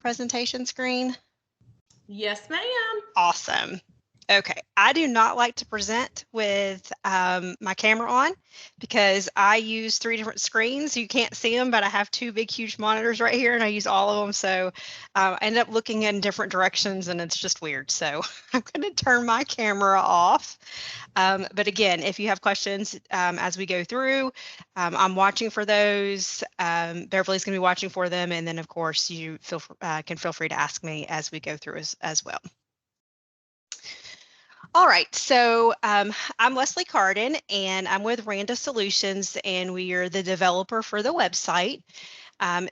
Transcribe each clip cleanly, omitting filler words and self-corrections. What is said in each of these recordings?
presentation screen? Yes, ma'am. Awesome. Okay, I do not like to present with my camera on because I use 3 different screens. You can't see them, but I have 2 big, huge monitors right here, and I use all of them. So I end up looking in different directions, and it's just weird. So I'm going to turn my camera off. But again, if you have questions as we go through, I'm watching for those. Beverly's going to be watching for them, and then of course you can feel free to ask me as we go through as well. All right, so I'm Leslie Carden, and I'm with Randa Solutions, and we are the developer for the website.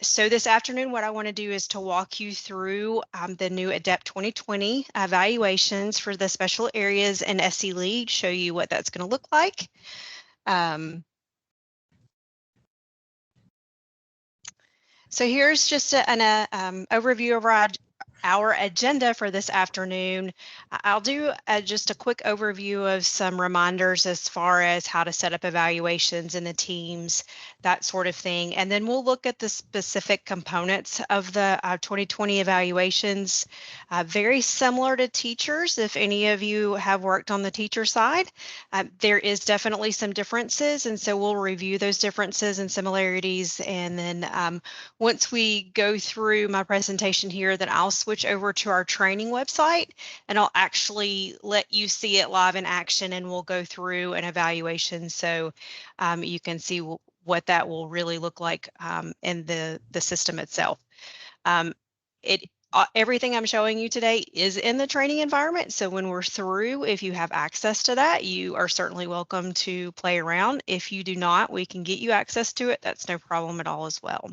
So this afternoon, what I want to do is to walk you through the new ADEPT 2020 evaluations for the special areas and SE Lead, show you what that's going to look like. So here's just an overview of our agenda for this afternoon. I'll do just a quick overview of some reminders as far as how to set up evaluations in the teams, that sort of thing. And then we'll look at the specific components of the 2020 evaluations, very similar to teachers. If any of you have worked on the teacher side, there is definitely some differences. And so we'll review those differences and similarities. And then once we go through my presentation here, then I'll switch over to our training website and I'll actually let you see it live in action, and we'll go through an evaluation so you can see what that will really look like in the system itself. Everything I'm showing you today is in the training environment, so when we're through, if you have access to that, you are certainly welcome to play around. If you do not, we can get you access to it. That's no problem at all as well.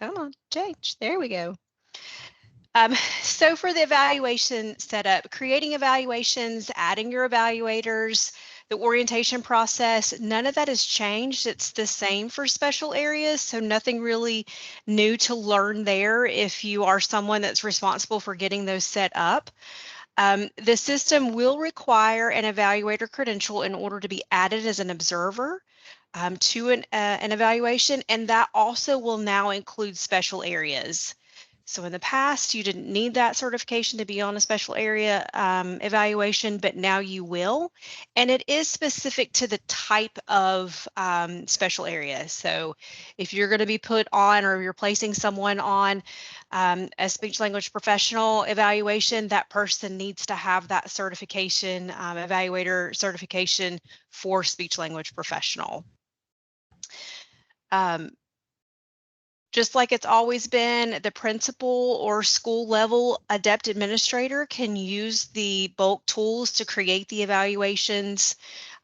Come on, change. There we go. So for the evaluation setup, creating evaluations, adding your evaluators, the orientation process, none of that has changed. It's the same for special areas, so nothing really new to learn there if you are someone that's responsible for getting those set up. The system will require an evaluator credential in order to be added as an observer to an evaluation, and that also will now include special areas. So in the past, you didn't need that certification to be on a special area evaluation, but now you will. And it is specific to the type of special area. So if you're going to be put on, or you're placing someone on a speech language professional evaluation, that person needs to have that certification, evaluator certification for speech language professional. Just like it's always been, the principal or school level ADEPT administrator can use the bulk tools to create the evaluations.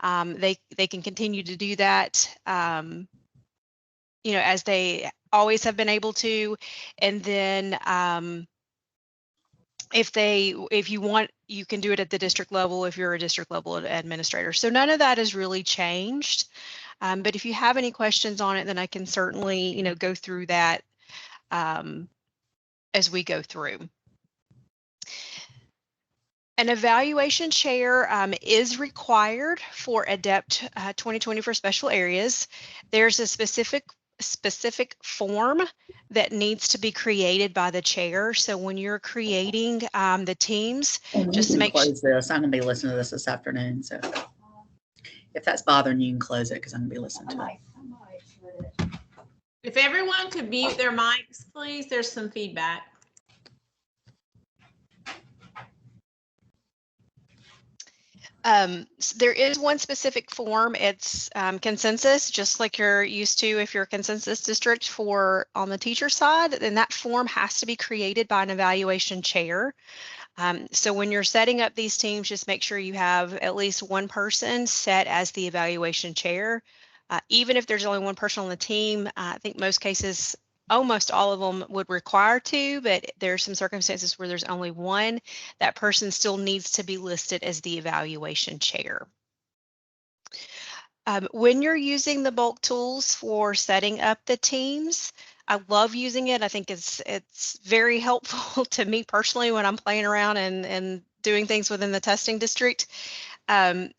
They can continue to do that, you know, as they always have been able to. And then if you want, you can do it at the district level if you're a district level administrator. So none of that has really changed. But if you have any questions on it, then I can certainly, you know, go through that as we go through. An evaluation chair is required for ADEPT 2020 for special areas. There's a specific form that needs to be created by the chair. So when you're creating the teams, just to make sure. Close this. I'm going to be listening to this afternoon. So if that's bothering you, you can close it because I'm going to be listening to it. If everyone could mute their mics, please, there's some feedback. There is one specific form. It's consensus, just like you're used to if you're a consensus district on the teacher side, then that form has to be created by an evaluation chair. So when you're setting up these teams, just make sure you have at least one person set as the evaluation chair. Even if there's only one person on the team, I think most cases, almost all of them would require two, but there's some circumstances where there's only one. That person still needs to be listed as the evaluation chair. When you're using the bulk tools for setting up the teams, I love using it. I think it's very helpful to me personally when I'm playing around and doing things within the testing district.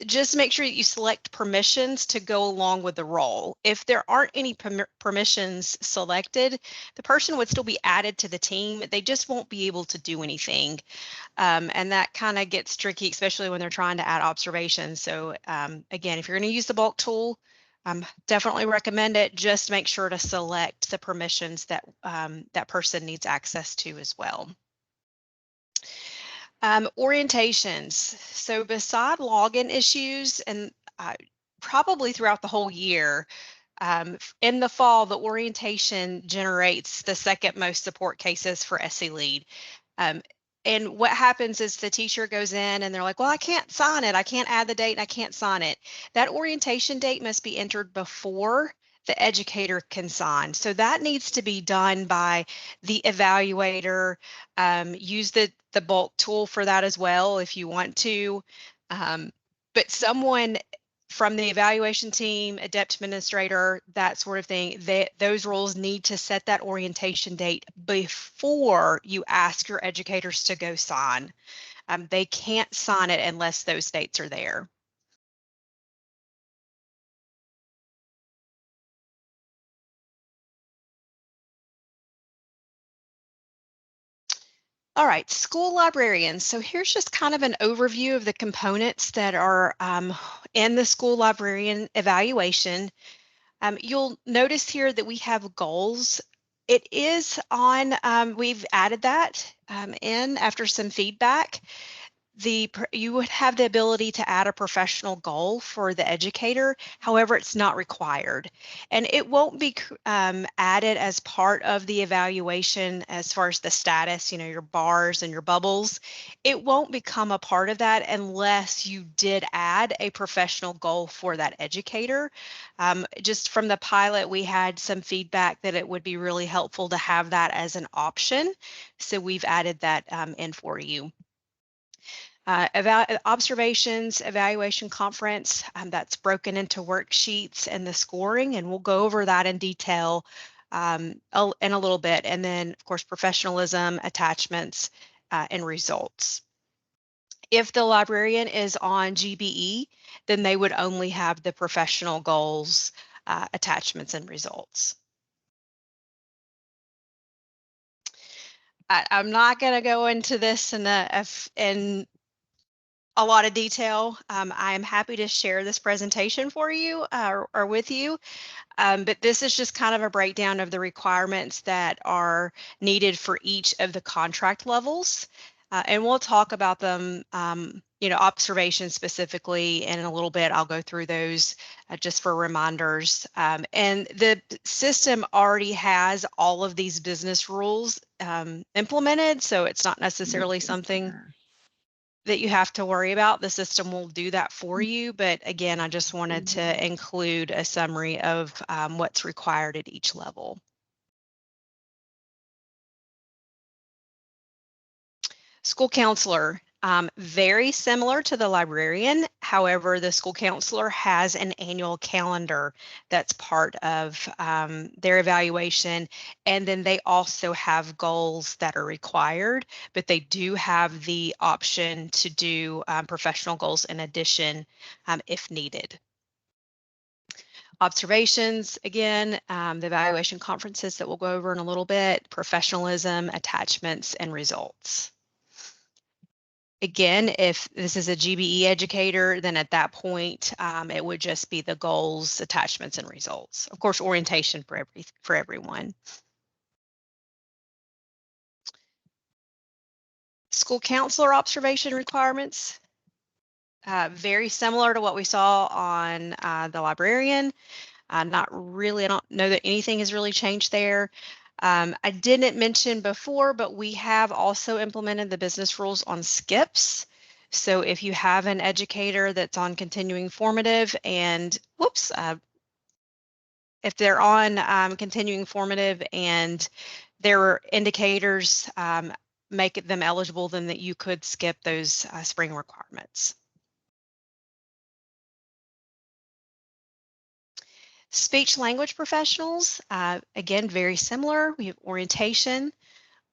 Just make sure that you select permissions to go along with the role. If there aren't any permissions selected, the person would still be added to the team. They just won't be able to do anything. And that kind of gets tricky, especially when they're trying to add observations. So again, if you're going to use the bulk tool, definitely recommend it. Just make sure to select the permissions that that person needs access to as well. Orientations. So beside login issues and probably throughout the whole year, in the fall, the orientation generates the second most support cases for SE Lead. And what happens is the teacher goes in and they're like, well, I can't sign it. I can't add the date and I can't sign it. That orientation date must be entered before the educator can sign. So that needs to be done by the evaluator. Use the bulk tool for that as well if you want to. But someone from the evaluation team, adept administrator, that sort of thing, those roles need to set that orientation date before you ask your educators to go sign. They can't sign it unless those dates are there. All right, school librarians. So here's just kind of an overview of the components that are in the school librarian evaluation. You'll notice here that we have goals. It is on, we've added that in after some feedback. You would have the ability to add a professional goal for the educator. However, it's not required. And it won't be added as part of the evaluation as far as the status, your bars and your bubbles. It won't become a part of that unless you did add a professional goal for that educator. Just from the pilot, we had some feedback that it would be really helpful to have that as an option. So we've added that in for you. Observations, evaluation conference, that's broken into worksheets and the scoring, and we'll go over that in detail in a little bit. And then, of course, professionalism, attachments, and results. If the librarian is on GBE, then they would only have the professional goals, attachments, and results. I'm not going to go into this in a lot of detail. I am happy to share this presentation for you or with you, but this is just kind of a breakdown of the requirements that are needed for each of the contract levels. And we'll talk about them, observations specifically, and in a little bit I'll go through those just for reminders. And the system already has all of these business rules implemented, so it's not necessarily something that you have to worry about. The system will do that for you. But again, I just wanted to include a summary of what's required at each level. School counselor, very similar to the librarian. However, the school counselor has an annual calendar that's part of their evaluation. And then they also have goals that are required, but they do have the option to do professional goals in addition if needed. Observations, again, the evaluation conferences that we'll go over in a little bit, professionalism, attachments, and results. Again, if this is a GBE educator, then at that point, it would just be the goals, attachments, and results. Of course, orientation for everyone. School counselor observation requirements, very similar to what we saw on the librarian. Not really, I don't know that anything has really changed there. I didn't mention before, but we have also implemented the business rules on SCIPs. So if you have an educator that's on continuing formative and, if they're on continuing formative and their indicators make them eligible, then that you could skip those spring requirements. Speech language professionals, again, very similar. We have orientation,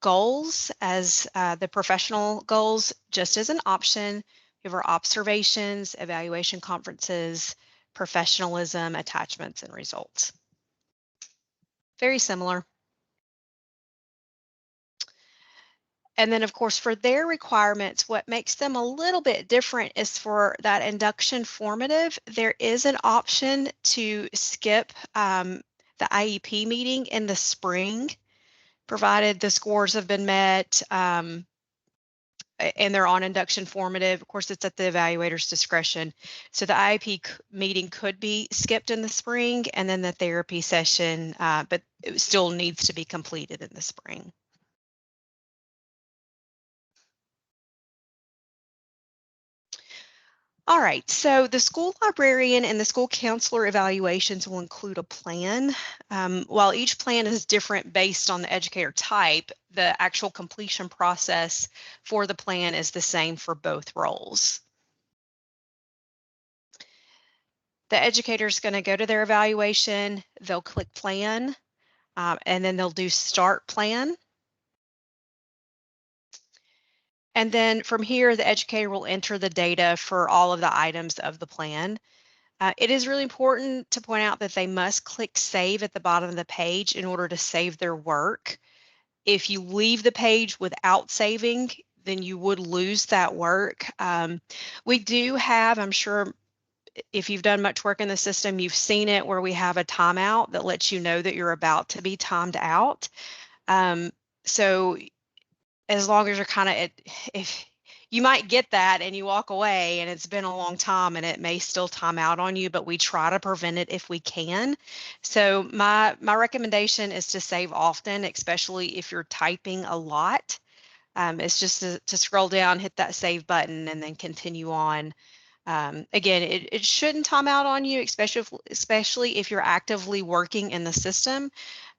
goals as the professional goals, just as an option. We We have our observations, evaluation conferences, professionalism, attachments, and results. Very similar. And then, of course, for their requirements, what makes them a little bit different is for that induction formative, there is an option to skip the IEP meeting in the spring, provided the scores have been met and they're on induction formative. Of course, it's at the evaluator's discretion. So the IEP meeting could be skipped in the spring, and then the therapy session, but it still needs to be completed in the spring. All right, so the school librarian and the school counselor evaluations will include a plan. While each plan is different based on the educator type, the actual completion process for the plan is the same for both roles. The educator is going to go to their evaluation, they'll click plan, and then they'll do start plan. And then from here, the educator will enter the data for all of the items of the plan. It is really important to point out that they must click save at the bottom of the page in order to save their work. If you leave the page without saving, then you would lose that work. We do have, I'm sure if you've done much work in the system, you've seen it where we have a timeout that lets you know that you're about to be timed out. So as long as you're kind of, if you might get that and you walk away and it's been a long time and it may still time out on you, but we try to prevent it if we can. So my recommendation is to save often, especially if you're typing a lot. It's just to scroll down, hit that save button, and then continue on. Again, it shouldn't time out on you, especially if you're actively working in the system.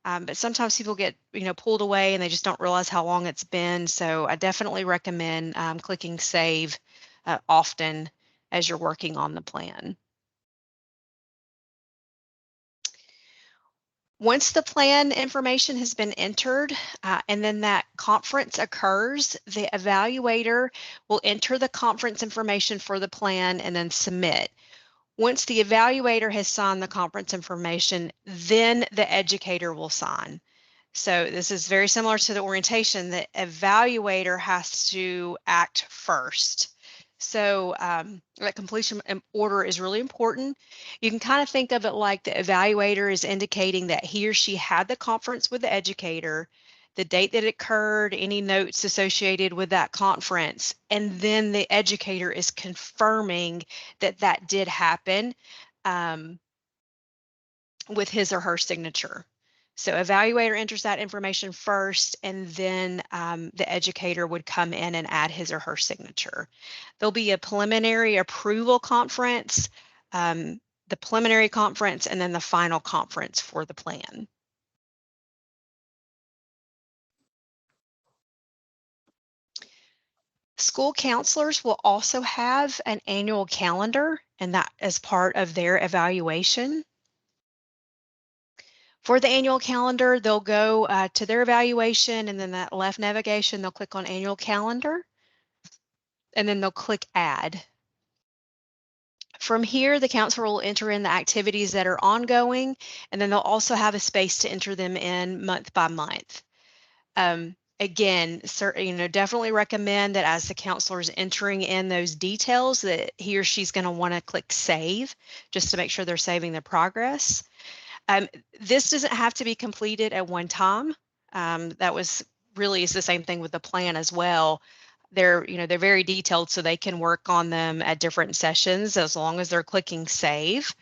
But sometimes people get, pulled away and they just don't realize how long it's been. So I definitely recommend clicking save often as you're working on the plan. Once the plan information has been entered and then that conference occurs, the evaluator will enter the conference information for the plan and then submit. Once the evaluator has signed the conference information, then the educator will sign. So this is very similar to the orientation. The evaluator has to act first. So that completion order is really important. You can kind of think of it like the evaluator is indicating that he or she had the conference with the educator, the date that it occurred, any notes associated with that conference, and then the educator is confirming that that did happen with his or her signature. So evaluator enters that information first, and then the educator would come in and add his or her signature. There'll be a preliminary approval conference, the preliminary conference, and then the final conference for the plan. School counselors will also have an annual calendar, and that is part of their evaluation. For the annual calendar, they'll go to their evaluation, and then that left navigation, they'll click on annual calendar, and then they'll click add. From here, the counselor will enter in the activities that are ongoing, and then they'll also have a space to enter them in month by month. Again, definitely recommend that as the counselor is entering in those details that he or she's going to want to click save just to make sure they're saving their progress. This doesn't have to be completed at one time. That was really is the same thing with the plan as well. They're very detailed, so they can work on them at different sessions as long as they're clicking save.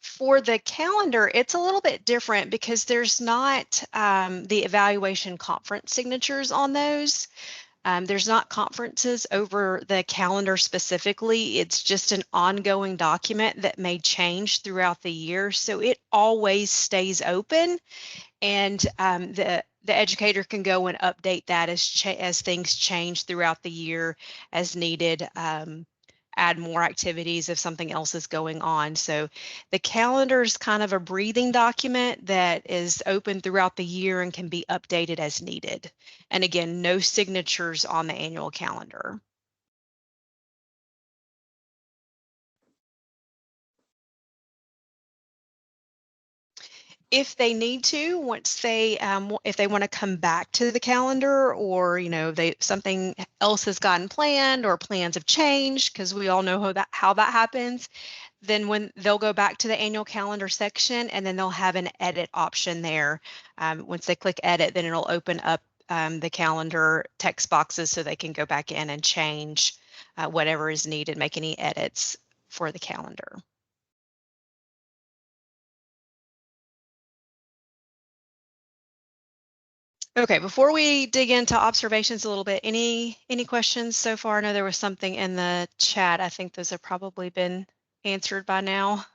For the calendar, it's a little bit different because there's not the evaluation conference signatures on those. There's not conferences over the calendar specifically. It's just an ongoing document that may change throughout the year. So it always stays open, and the educator can go and update that as things change throughout the year as needed. Add more activities if something else is going on. So the calendar is kind of a breathing document that is open throughout the year and can be updated as needed. And again, no signatures on the annual calendar. if they need to, once they, if they want to come back to the calendar, or, you know, something else has gotten planned or plans have changed, because we all know how that happens, then when they'll go back to the annual calendar section, and then they'll have an edit option there. Once they click edit, then it'll open up the calendar text boxes so they can go back in and change whatever is needed, make any edits for the calendar. Okay, before we dig into observations a little bit, any questions so far? I know there was something in the chat. I think those have probably been answered by now.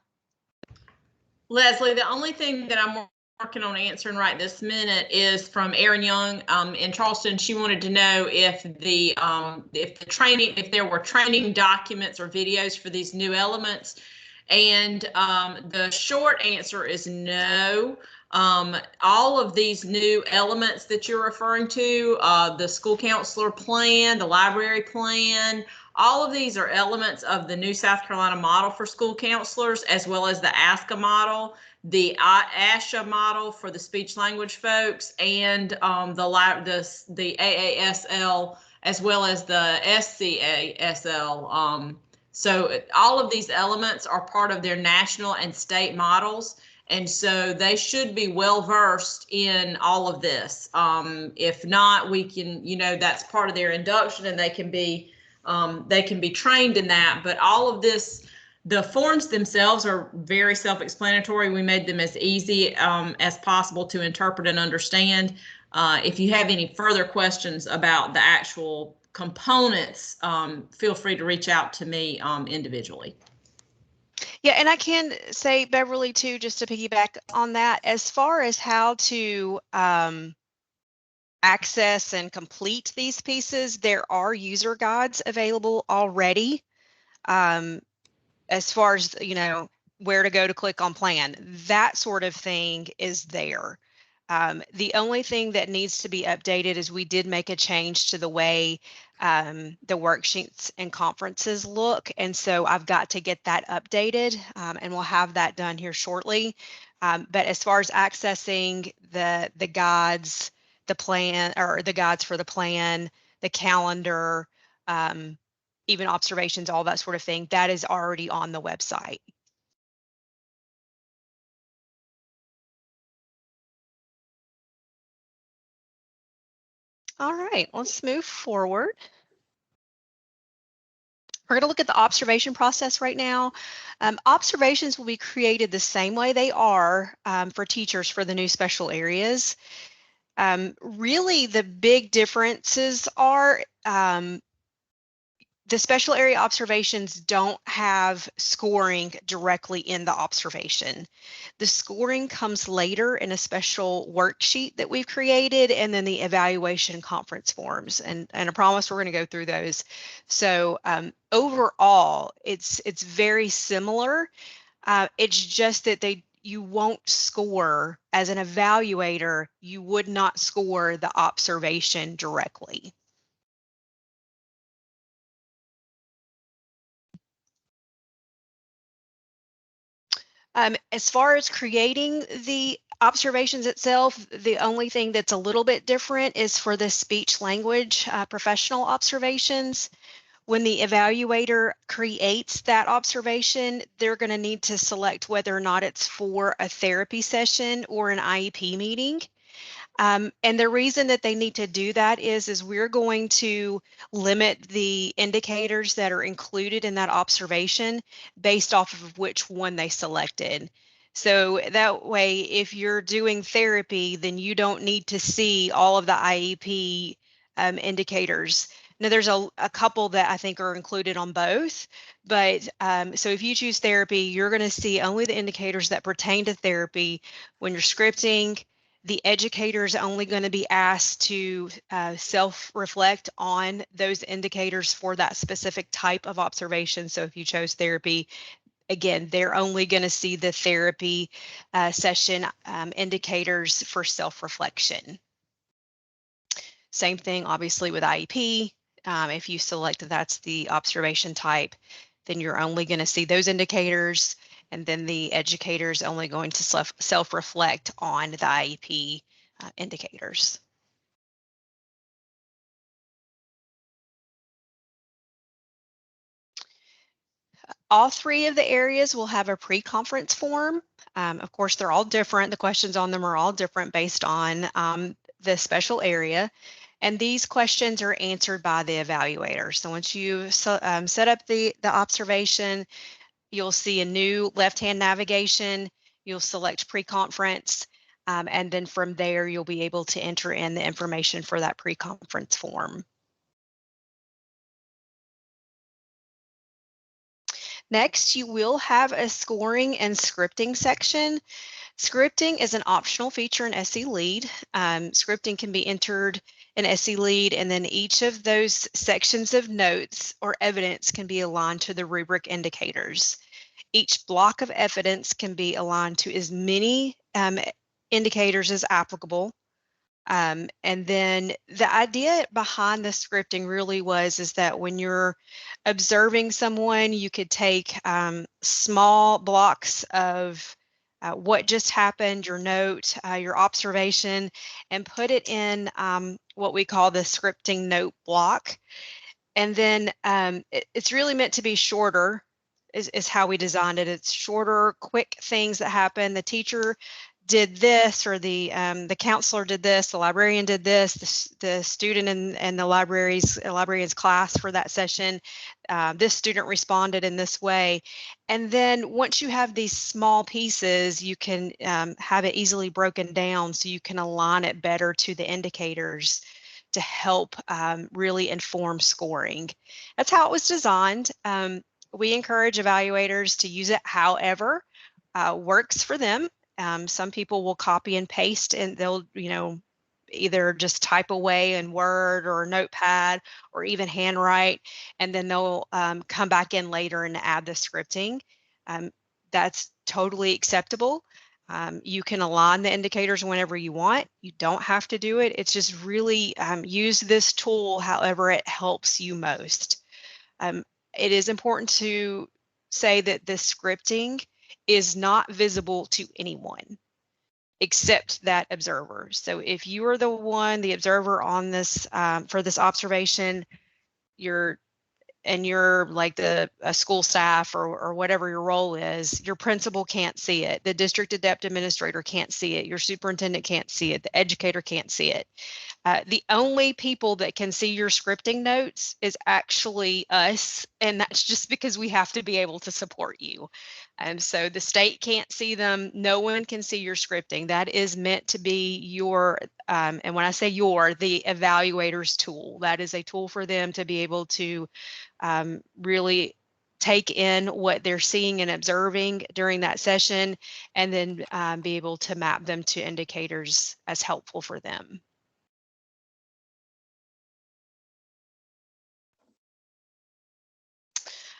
Leslie, the only thing that I'm working on answering right this minute is from Erin Young in Charleston. She wanted to know if if there were training documents or videos for these new elements. And the short answer is no. All of these new elements that you're referring to, the school counselor plan, the library plan, all of these are elements of the new South Carolina model for school counselors, as well as the ASCA model, the ASHA model for the speech language folks, and the AASL, as well as the SCASL. So all of these elements are part of their national and state models. And so they should be well versed in all of this. If not, we can, that's part of their induction, and they can be trained in that. But all of this, the forms themselves are very self-explanatory. We made them as easy as possible to interpret and understand. If you have any further questions about the actual components, feel free to reach out to me individually. Yeah, and I can say, Beverly, too, just to piggyback on that, as far as how to access and complete these pieces, there are user guides available already. As far as, where to go to click on plan, that sort of thing is there. The only thing that needs to be updated is we did make a change to the way the worksheets and conferences look. And so I've got to get that updated, and we'll have that done here shortly. But as far as accessing the guides, the plan, or the guides for the plan, the calendar, even observations, all that sort of thing, that is already on the website. All right, let's move forward. We're going to look at the observation process right now. Observations will be created the same way they are for teachers for the new special areas. Really, the big differences are the special area observations don't have scoring directly in the observation. The scoring comes later in a special worksheet that we've created, and then the evaluation conference forms. And I promise we're going to go through those. So overall, it's very similar. It's just that you won't score as an evaluator. You would not score the observation directly. As far as creating the observations itself, the only thing that's a little bit different is for the speech language professional observations. When the evaluator creates that observation, they're going to need to select whether or not it's for a therapy session or an IEP meeting. And the reason that they need to do that is we're going to limit the indicators that are included in that observation based off of which one they selected. So that way, if you're doing therapy, then you don't need to see all of the IEP indicators. Now, there's a couple that I think are included on both, but so if you choose therapy, you're going to see only the indicators that pertain to therapy. When you're scripting, the educator is only going to be asked to self-reflect on those indicators for that specific type of observation. So if you chose therapy, again, they're only going to see the therapy session indicators for self-reflection. Same thing, obviously, with IEP. If you select that's the observation type, then you're only going to see those indicators. and then the educator is only going to self-reflect on the IEP indicators. All three of the areas will have a pre-conference form. Of course, they're all different. The questions on them are all different based on the special area. And these questions are answered by the evaluator. So once you set up the observation, you'll see a new left-hand navigation. You'll select pre-conference. And then from there, you'll be able to enter in the information for that pre-conference form. Next, you will have a scoring and scripting section. Scripting is an optional feature in SE Lead. Scripting can be entered in SE Lead, and then each of those sections of notes or evidence can be aligned to the rubric indicators. Each block of evidence can be aligned to as many indicators as applicable. And then the idea behind the scripting really is that when you're observing someone, you could take small blocks of what just happened, your note, your observation, and put it in what we call the scripting note block. And then it's really meant to be shorter, is how we designed it. It's shorter, quick things that happen. The teacher did this, or the counselor did this, the librarian did this, the student in the librarian's class for that session, this student responded in this way. And then once you have these small pieces, you can have it easily broken down so you can align it better to the indicators to help really inform scoring. That's how it was designed. We encourage evaluators to use it however works for them. Some people will copy and paste, and they'll, either just type away in Word or Notepad or even handwrite, and then they'll come back in later and add the scripting. That's totally acceptable. You can align the indicators whenever you want. You don't have to do it. It's just really use this tool however it helps you most. It is important to say that the scripting is not visible to anyone except that observer. So if you are the observer on this for this observation, you're like a school staff or whatever your role is, your principal can't see it. The district adept administrator can't see it. Your superintendent can't see it. The educator can't see it. The only people that can see your scripting notes is actually us, and that's just because we have to be able to support you. And so the state can't see them. No one can see your scripting. That is meant to be your, and when I say the evaluator's tool, that is a tool for them to be able to really take in what they're seeing and observing during that session, and then be able to map them to indicators as helpful for them.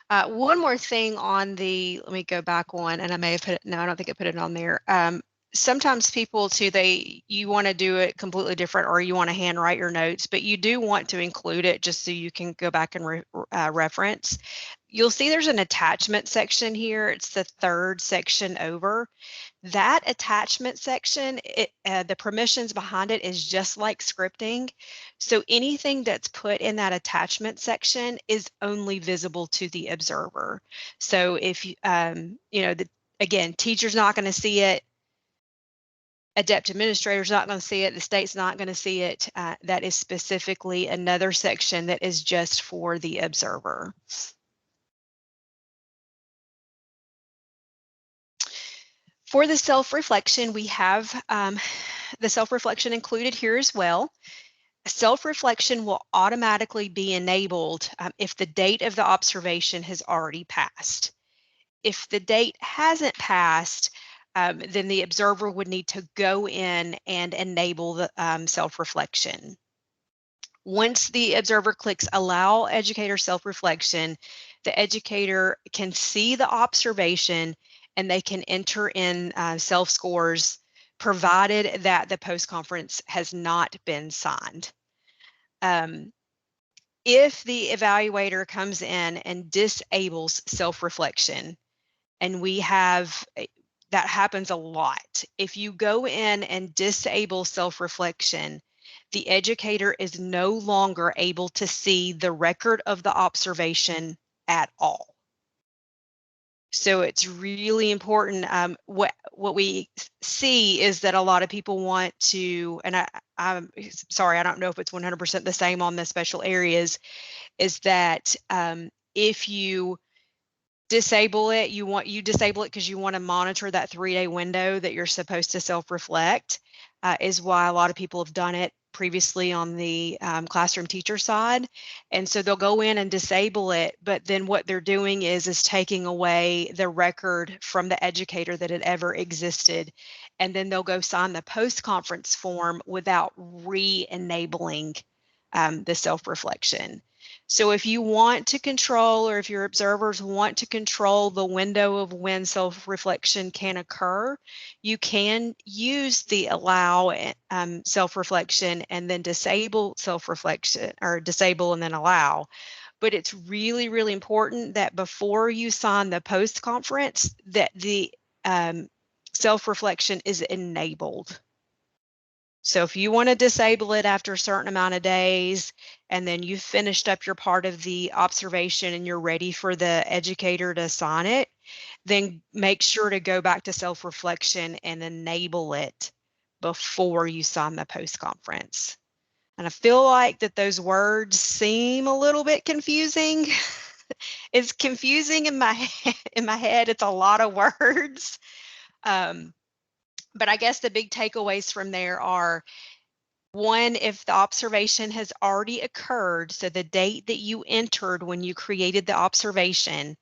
One more thing on let me go back one, and I may have put it, no, I don't think I put it on there. Sometimes people too, you want to do it completely different, or you want to handwrite your notes, but you do want to include it just so you can go back and reference. You'll see there's an attachment section here. It's the third section over. That attachment section, the permissions behind it is just like scripting. So anything that's put in that attachment section is only visible to the observer. So if again, teacher's not going to see it, adept administrator's not going to see it, the state's not going to see it. That is specifically another section that is just for the observer. For the self-reflection, we have the self-reflection included here as well. Self-reflection will automatically be enabled if the date of the observation has already passed. If the date hasn't passed, then the observer would need to go in and enable the self-reflection. Once the observer clicks Allow Educator Self-Reflection, the educator can see the observation and they can enter in self-scores, provided that the post-conference has not been signed. If the evaluator comes in and disables self-reflection, And we have that happens a lot. If you go in and disable self-reflection, the educator is no longer able to see the record of the observation at all. So it's really important. What we see is that a lot of people want to, and I'm sorry, I don't know if it's 100% the same on the special areas, is that if you disable it, you disable it because you want to monitor that 3-day window that you're supposed to self-reflect, is why a lot of people have done it previously on the classroom teacher side. And so they'll go in and disable it, but then what they're doing is taking away the record from the educator that it ever existed. And then they'll go sign the post-conference form without re-enabling the self-reflection. So if you want to control, or if your observers want to control the window of when self-reflection can occur, you can use the allow self-reflection and then disable self-reflection, or disable and then allow. But it's really, really important that before you sign the post-conference, that the self-reflection is enabled. So if you want to disable it after a certain amount of days, and then you've finished up your part of the observation and you're ready for the educator to sign it, then make sure to go back to self-reflection and enable it before you sign the post-conference. And I feel like that those words seem a little bit confusing. It's confusing in my head. It's a lot of words. But I guess the big takeaways from there are, one, if the observation has already occurred, so the date that you entered when you created the observation,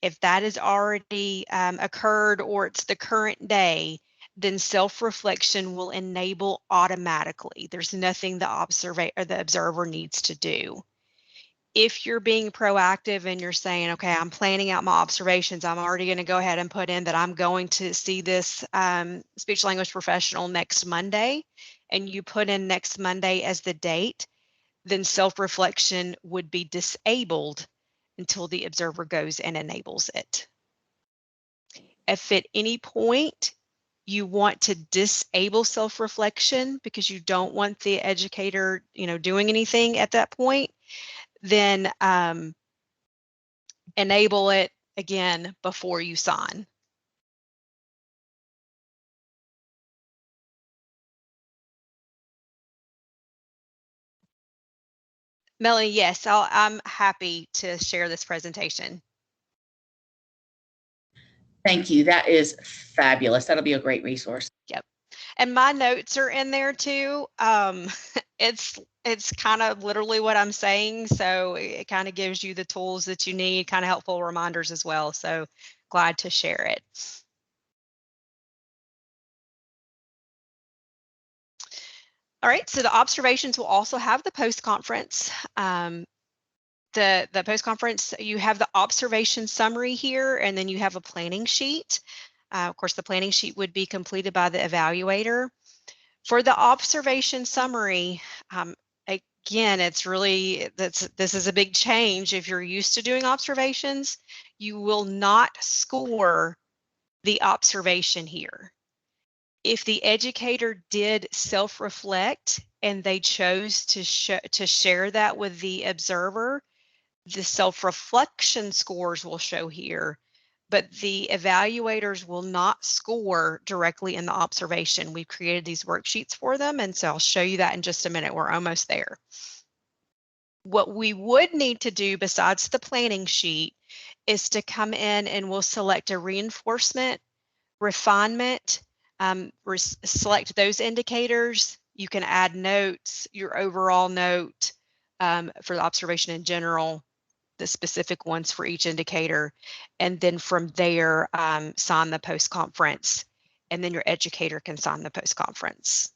if that has already occurred or it's the current day, then self-reflection will enable automatically. There's nothing the observer needs to do. If you're being proactive and you're saying, okay, I'm planning out my observations, I'm already going to go ahead and put in that I'm going to see this speech language professional next Monday, and you put in next Monday as the date, then self-reflection would be disabled until the observer goes and enables it. If at any point you want to disable self-reflection because you don't want the educator, doing anything at that point, then enable it again before you sign. Melanie, yes, I'm happy to share this presentation. Thank you. That is fabulous. That'll be a great resource. Yep. And my notes are in there too. It's kind of literally what I'm saying. So it kind of gives you the tools that you need, kind of helpful reminders as well. So glad to share it. All right, so the observations will also have the post-conference. The post-conference, you have the observation summary here, and then you have a planning sheet. Of course, the planning sheet would be completed by the evaluator. For the observation summary, again, it's really, this is a big change. If you're used to doing observations, you will not score the observation here. If the educator did self-reflect and they chose to share that with the observer, the self-reflection scores will show here, but the evaluators will not score directly in the observation. We've created these worksheets for them, and so I'll show you that in just a minute. We're almost there. What we would need to do besides the planning sheet is to come in and we'll select a reinforcement, refinement, select those indicators. You can add notes, your overall note for the observation in general, the specific ones for each indicator, and then from there sign the post-conference, and then your educator can sign the post-conference.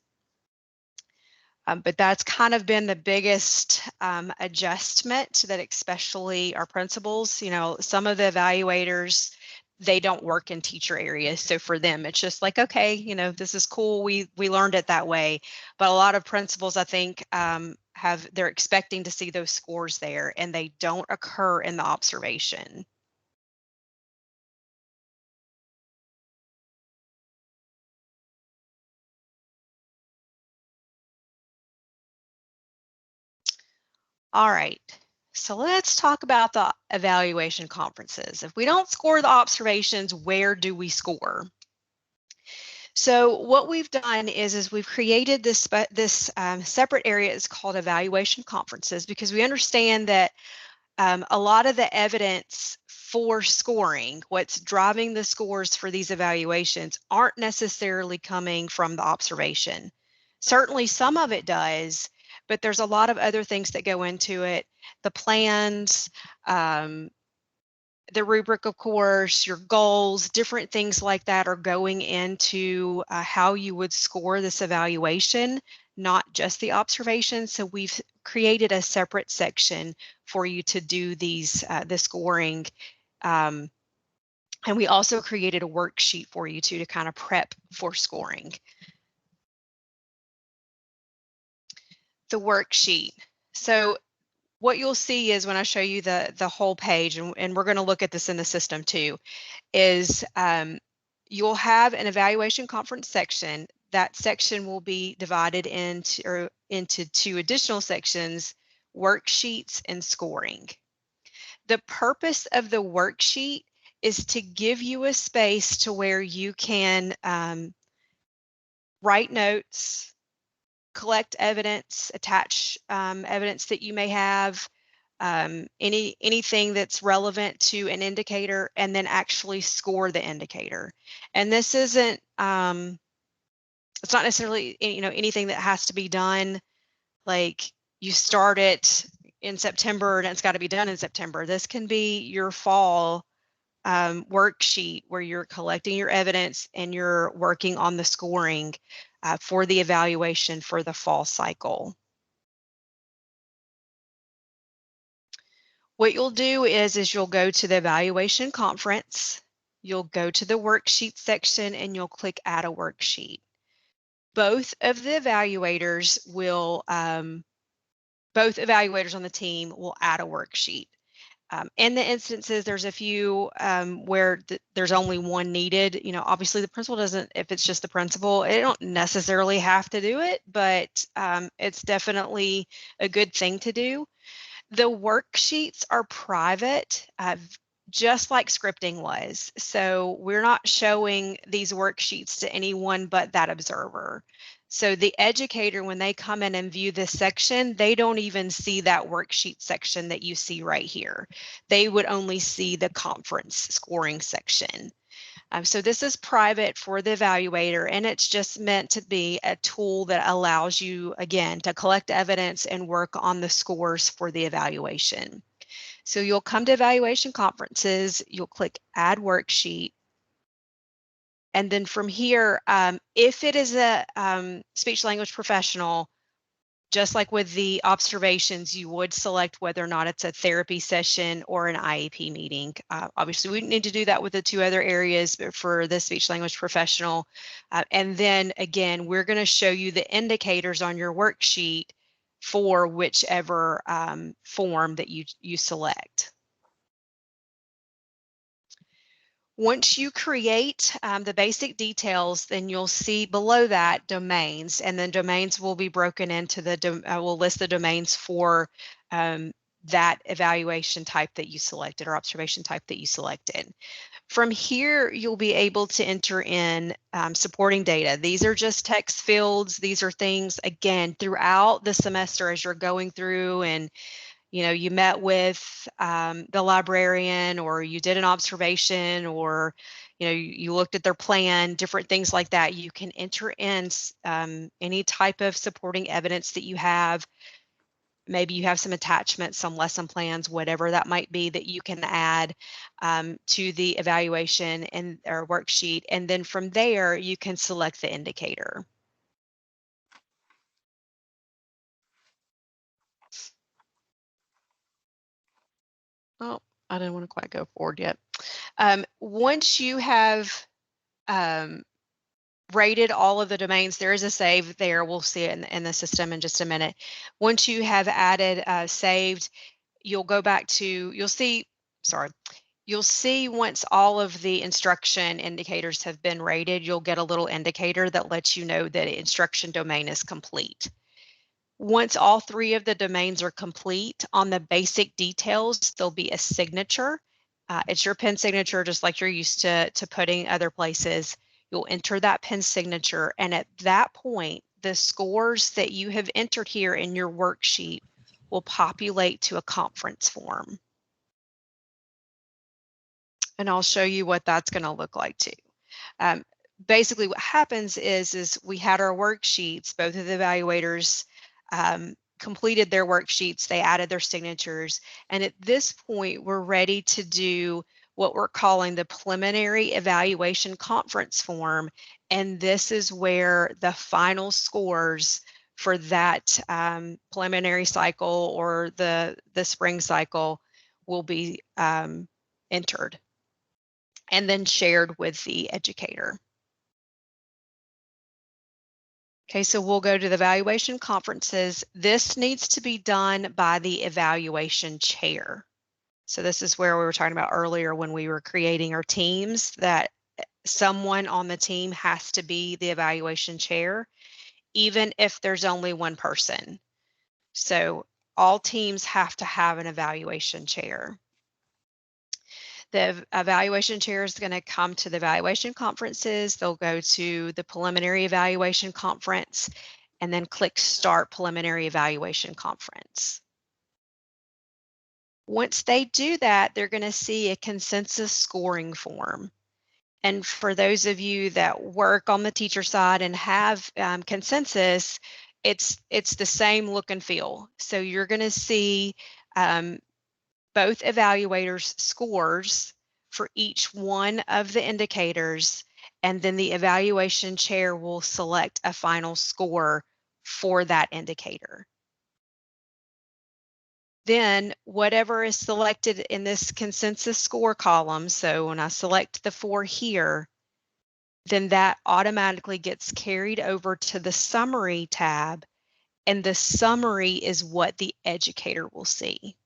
But that's kind of been the biggest adjustment that especially our principals, some of the evaluators, they don't work in teacher areas. So for them, it's just like, okay, this is cool. We learned it that way. But a lot of principals, I think, they're expecting to see those scores there, and they don't occur in the observation. All right, so let's talk about the evaluation conferences. If we don't score the observations, where do we score? So what we've done is we've created this separate area. It's called evaluation conferences, because we understand that a lot of the evidence for scoring, what's driving the scores for these evaluations, aren't necessarily coming from the observation. Certainly some of it does, but there's a lot of other things that go into it. The plans, the rubric, of course, your goals, different things like that are going into how you would score this evaluation, not just the observation. So we've created a separate section for you to do these, the scoring. And we also created a worksheet for you to kind of prep for scoring. The worksheet. So what you'll see is when I show you the whole page, and we're going to look at this in the system too, is you'll have an evaluation conference section. That section will be divided into two additional sections, worksheets and scoring. The purpose of the worksheet is to give you a space to where you can write notes, collect evidence, attach evidence that you may have, anything that's relevant to an indicator, and then actually score the indicator. And this isn't, it's not necessarily, anything that has to be done, like you start it in September and it's got to be done in September. This can be your fall worksheet where you're collecting your evidence and you're working on the scoring for the evaluation for the fall cycle. What you'll do is you'll go to the evaluation conference, you'll go to the worksheet section, and you'll click add a worksheet. Both of the evaluators will, both evaluators on the team will add a worksheet. In the instances, there's a few where there's only one needed. Obviously the principal doesn't, if it's just the principal, they don't necessarily have to do it, but it's definitely a good thing to do. The worksheets are private, just like scripting was. So we're not showing these worksheets to anyone but that observer. So the educator, when they come in and view this section, they don't even see that worksheet section that you see right here. They would only see the conference scoring section. So this is private for the evaluator, and it's just meant to be a tool that allows you, again, to collect evidence and work on the scores for the evaluation. So you'll come to evaluation conferences, you'll click add worksheet. And then from here, if it is a speech language professional, just like with the observations, you would select whether or not it's a therapy session or an IEP meeting. Obviously, we need to do that with the two other areas, but for the speech language professional. And then again, we're going to show you the indicators on your worksheet for whichever form that you select. Once you create the basic details, then you'll see below that domains, and then domains will be broken into we'll list the domains for that evaluation type that you selected or observation type that you selected. From here, you'll be able to enter in supporting data. These are just text fields. These are things, again, throughout the semester as you're going through and you met with the librarian, or you did an observation, or you looked at their plan, different things like that. You can enter in any type of supporting evidence that you have. Maybe you have some attachments, some lesson plans, whatever that might be, that you can add to the evaluation and or worksheet. And then from there, you can select the indicator. Oh, I didn't want to quite go forward yet. Once you have rated all of the domains, there is a save there. We'll see it in the system in just a minute. Once you have added saved, you'll go back to, you'll see once all of the instruction indicators have been rated, you'll get a little indicator that lets you know that instruction domain is complete. Once all 3 of the domains are complete, on the basic details, there'll be a signature. It's your pen signature, just like you're used to putting other places. You'll enter that pen signature, and at that point, the scores that you have entered here in your worksheet will populate to a conference form. And I'll show you what that's going to look like too. Basically, what happens is we had our worksheets, both of the evaluators completed their worksheets, they added their signatures, and at this point, we're ready to do what we're calling the preliminary evaluation conference form, and this is where the final scores for that preliminary cycle or the spring cycle will be entered and then shared with the educator. Okay, so we'll go to the evaluation conferences. This needs to be done by the evaluation chair. So this is where we were talking about earlier when we were creating our teams, that someone on the team has to be the evaluation chair, even if there's only one person. So all teams have to have an evaluation chair. The evaluation chair is going to come to the evaluation conferences. They'll go to the preliminary evaluation conference and then click Start Preliminary Evaluation Conference. Once they do that, they're going to see a consensus scoring form. And for those of you that work on the teacher side and have consensus, it's the same look and feel. So you're going to see both evaluators' scores for each one of the indicators, and then the evaluation chair will select a final score for that indicator. Then whatever is selected in this consensus score column, so when I select the 4 here, then that automatically gets carried over to the summary tab, and the summary is what the educator will see.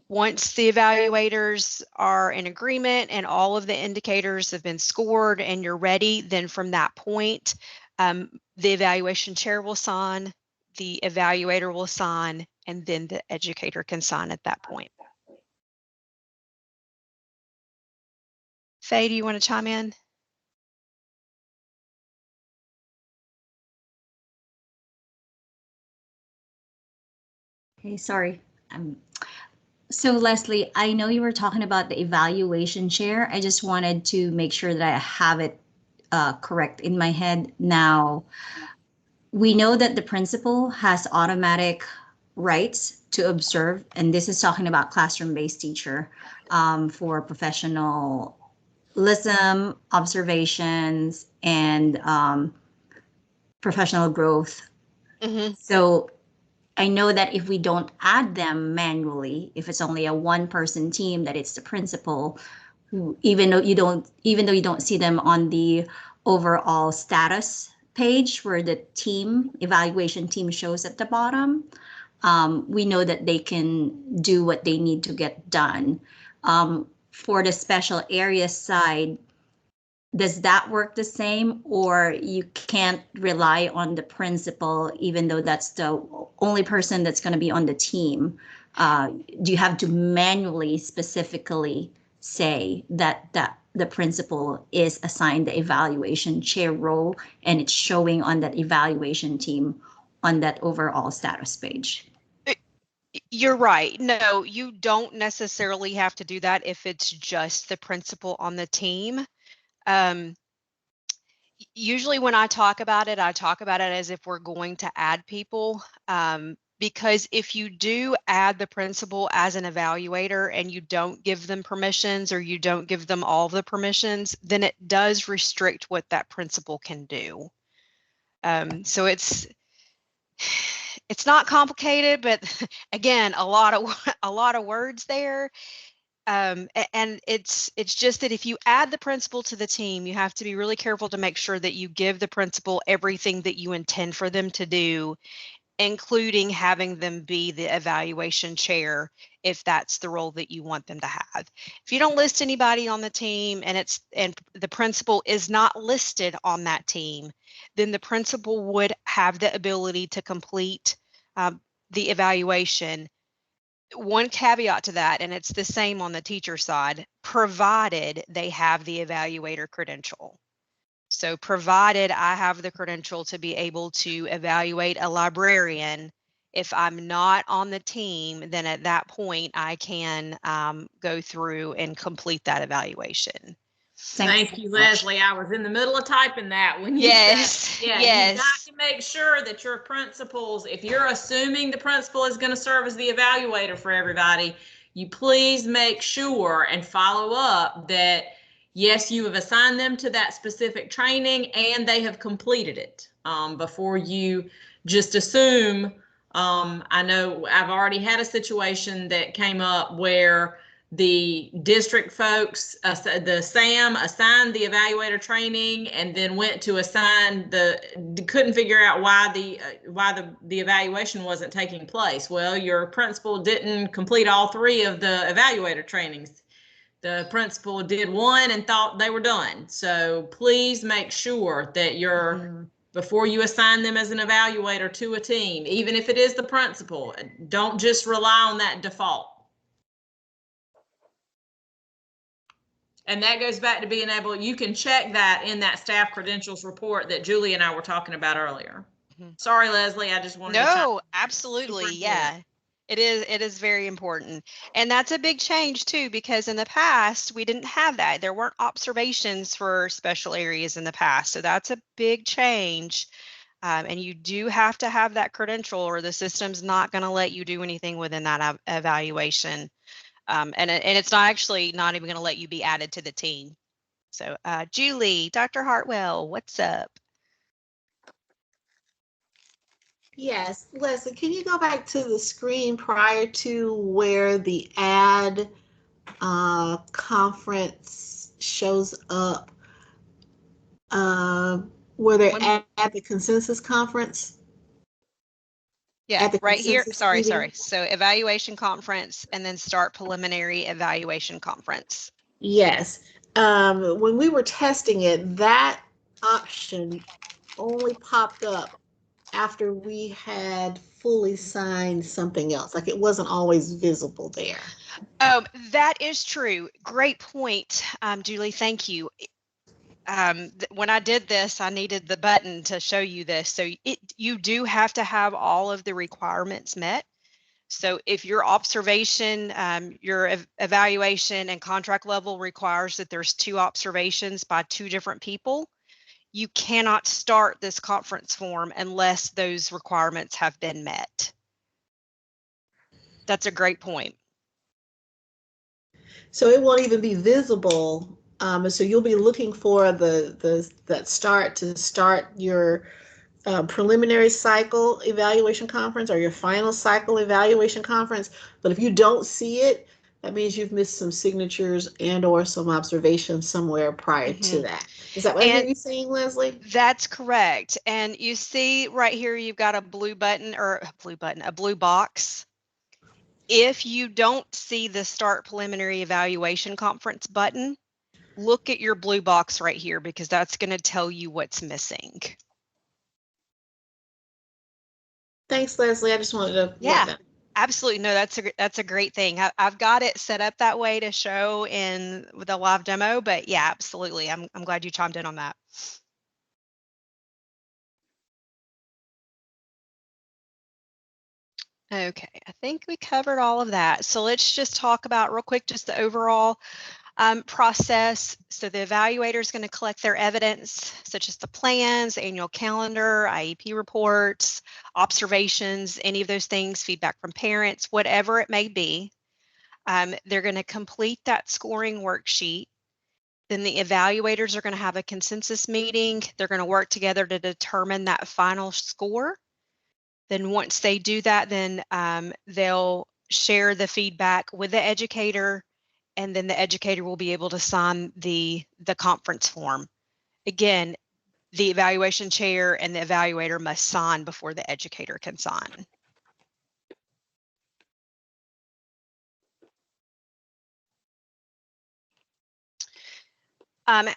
Once the evaluators are in agreement and all of the indicators have been scored and you're ready, then from that point, the evaluation chair will sign, the evaluator will sign, and then the educator can sign at that point. Faye, do you want to chime in? Okay, sorry. So Leslie, I know you were talking about the evaluation chair. I just wanted to make sure that I have it correct in my head. Now, we know that the principal has automatic rights to observe, and this is talking about classroom-based teacher for professionalism, observations, and professional growth. Mm-hmm. So I know that if we don't add them manually, if it's only a one-person team, that it's the principal, who, even though you don't see them on the overall status page where the team evaluation team shows at the bottom, we know that they can do what they need to get done. For the special area side, does that work the same, or you can't rely on the principal even though that's the only person that's going to be on the team? Do you have to manually specifically say that the principal is assigned the evaluation chair role and it's showing on that evaluation team on that overall status page? You're right. No, you don't necessarily have to do that if it's just the principal on the team. Usually when I talk about it as if we're going to add people, because if you do add the principal as an evaluator and you don't give them permissions or you don't give them all the permissions, then it does restrict what that principal can do. So it's not complicated, but again, a lot of words there. And it's just that if you add the principal to the team, you have to be really careful to make sure that you give the principal everything that you intend for them to do. including having them be the evaluation chair if that's the role that you want them to have. If you don't list anybody on the team and the principal is not listed on that team, then the principal would have the ability to complete the evaluation. One caveat to that, and it's the same on the teacher side, provided they have the evaluator credential. So provided I have the credential to be able to evaluate a librarian, if I'm not on the team, then at that point I can go through and complete that evaluation. Thank you, Leslie. I was in the middle of typing that when you Yes, said, yeah, yes. you got to make sure that your principals, if you're assuming the principal is going to serve as the evaluator for everybody, you please make sure and follow up that, yes, you have assigned them to that specific training and they have completed it before you just assume. I know I've already had a situation that came up where the district folks, the SAM assigned the evaluator training and then went to assign couldn't figure out why the evaluation wasn't taking place. Well, your principal didn't complete all 3 of the evaluator trainings. The principal did one and thought they were done. So please make sure that before you assign them as an evaluator to a team, even if it is the principal, don't just rely on that default. And that goes back to being able, you can check that in that staff credentials report that Julie and I were talking about earlier. Sorry, Leslie, I just wanted to. No, absolutely. Yeah, it is very important. And that's a big change too, because in the past we didn't have that. There weren't observations for special areas in the past. So that's a big change. And you do have to have that credential or the system's not going to let you do anything within that evaluation. And it's not even going to let you be added to the team. So Julie, Dr. Hartwell, what's up? Yes, Leslie, can you go back to the screen prior to where the add conference shows up? Where they're at the consensus conference? Yeah, right here. Sorry. So evaluation conference and then start preliminary evaluation conference. Yes. When we were testing it, that option only popped up after we had fully signed something else. Like it wasn't always visible there. That is true. Great point, Julie. Thank you. When I did this, I needed the button to show you this. So you do have to have all of the requirements met. So if your observation, your evaluation and contract level requires that there's 2 observations by 2 different people, you cannot start this conference form unless those requirements have been met. That's a great point. So it won't even be visible. So you'll be looking for that start your preliminary cycle evaluation conference or your final cycle evaluation conference. But if you don't see it, that means you've missed some signatures and or some observations somewhere prior to that. Is that what I hear you saying, Leslie? That's correct. And you see right here, you've got a blue button or a blue box. If you don't see the start preliminary evaluation conference button, look at your blue box right here because that's going to tell you what's missing. Thanks, Leslie. I just wanted to. Yeah, absolutely. No, that's a great thing. I've got it set up that way to show in the live demo, but yeah, absolutely. I'm glad you chimed in on that. Okay, I think we covered all of that. So let's just talk about real quick, just the overall process. So the evaluator is going to collect their evidence, such as the plans, annual calendar, IEP reports, observations, any of those things, feedback from parents, whatever it may be. They're going to complete that scoring worksheet. Then the evaluators are going to have a consensus meeting. They're going to work together to determine that final score. Then once they do that, then they'll share the feedback with the educator, and then the educator will be able to sign the conference form. Again, the evaluation chair and the evaluator must sign before the educator can sign.